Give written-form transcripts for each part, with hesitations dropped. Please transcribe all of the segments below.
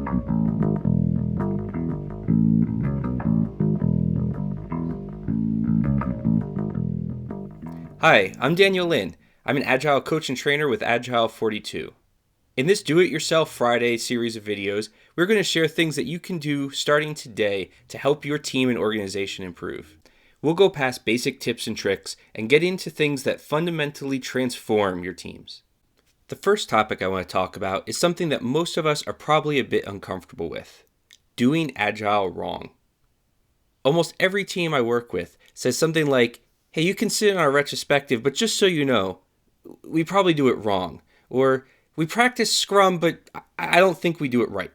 Hi, I'm Daniel Lin. I'm an Agile coach and trainer with Agile 42. In this Do-It-Yourself Friday series of videos, we're going to share things that you can do starting today to help your team and organization improve. We'll go past basic tips and tricks and get into things that fundamentally transform your teams. The first topic I want to talk about is something that most of us are probably a bit uncomfortable with: doing Agile wrong. Almost every team I work with says something like, "Hey, you can sit in our retrospective, but just so you know, we probably do it wrong." Or, "We practice Scrum, but I don't think we do it right."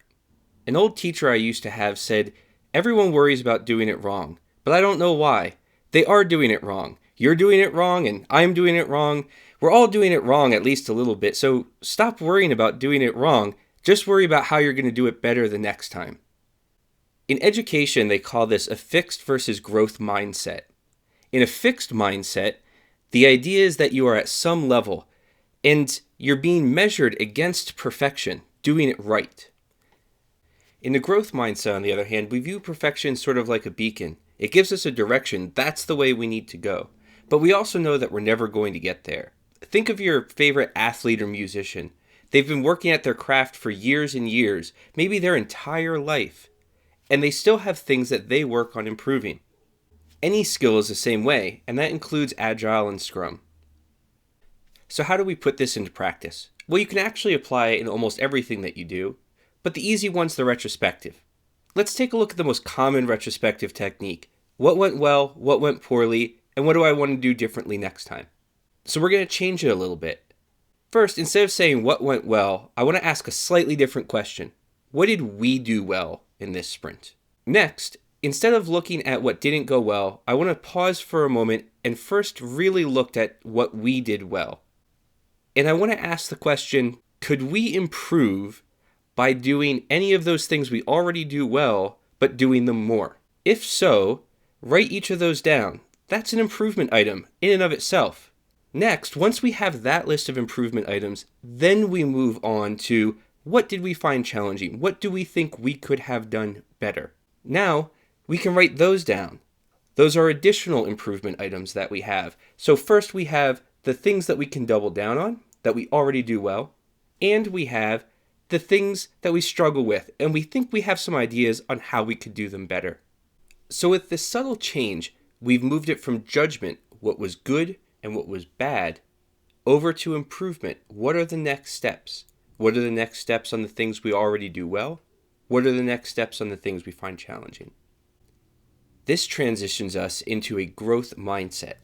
An old teacher I used to have said, "Everyone worries about doing it wrong, but I don't know why. They are doing it wrong. You're doing it wrong, and I'm doing it wrong. We're all doing it wrong at least a little bit, so stop worrying about doing it wrong. Just worry about how you're going to do it better the next time." In education, they call this a fixed versus growth mindset. In a fixed mindset, the idea is that you are at some level and you're being measured against perfection, doing it right. In the growth mindset, on the other hand, we view perfection sort of like a beacon. It gives us a direction. That's the way we need to go. But we also know that we're never going to get there. Think of your favorite athlete or musician. They've been working at their craft for years and years, maybe their entire life, and they still have things that they work on improving. Any skill is the same way, and that includes Agile and Scrum. So how do we put this into practice? Well, you can actually apply it in almost everything that you do, but the easy one's the retrospective. Let's take a look at the most common retrospective technique. What went well, what went poorly, and what do I want to do differently next time? So we're going to change it a little bit. First, instead of saying what went well, I want to ask a slightly different question. What did we do well in this sprint? Next, instead of looking at what didn't go well, I want to pause for a moment and first really look at what we did well. And I want to ask the question, could we improve by doing any of those things we already do well, but doing them more? If so, write each of those down. That's an improvement item in and of itself. Next, once we have that list of improvement items, then we move on to what did we find challenging? What do we think we could have done better? Now, we can write those down. Those are additional improvement items that we have. So first we have the things that we can double down on, that we already do well, and we have the things that we struggle with, and we think we have some ideas on how we could do them better. So with this subtle change, we've moved it from judgment, what was good and what was bad, over to improvement. What are the next steps? What are the next steps on the things we already do well? What are the next steps on the things we find challenging? This transitions us into a growth mindset.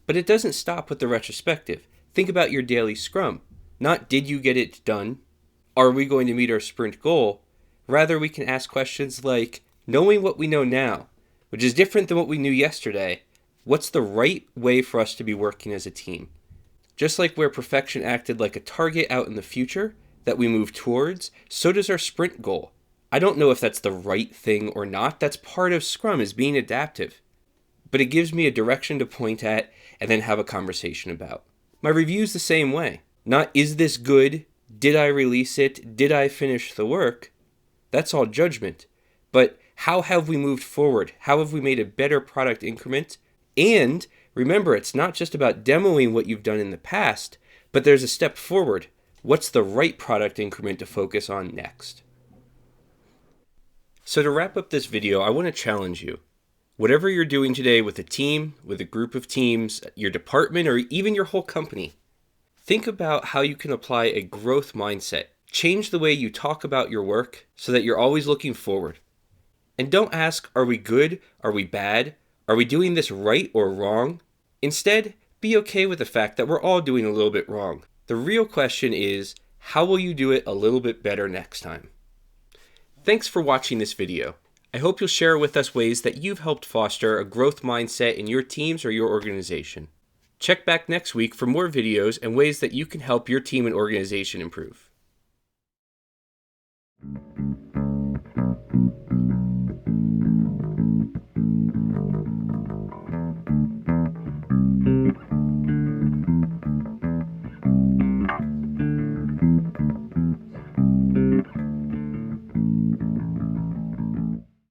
But it doesn't stop with the retrospective. Think about your daily Scrum. Not did you get it done? Are we going to meet our sprint goal? Rather, we can ask questions like, knowing what we know now, which is different than what we knew yesterday, what's the right way for us to be working as a team? Just like where perfection acted like a target out in the future that we move towards, so does our sprint goal. I don't know if that's the right thing or not. That's part of Scrum, is being adaptive. But it gives me a direction to point at and then have a conversation about. My review's the same way. Not, is this good? Did I release it? Did I finish the work? That's all judgment. But how have we moved forward? How have we made a better product increment? And remember, it's not just about demoing what you've done in the past, but there's a step forward. What's the right product increment to focus on next? So to wrap up this video, I want to challenge you. Whatever you're doing today with a team, with a group of teams, your department, or even your whole company, think about how you can apply a growth mindset. Change the way you talk about your work so that you're always looking forward. And don't ask, are we good? Are we bad? Are we doing this right or wrong? Instead, be okay with the fact that we're all doing a little bit wrong. The real question is, how will you do it a little bit better next time? Thanks for watching this video. I hope you'll share with us ways that you've helped foster a growth mindset in your teams or your organization. Check back next week for more videos and ways that you can help your team and organization improve.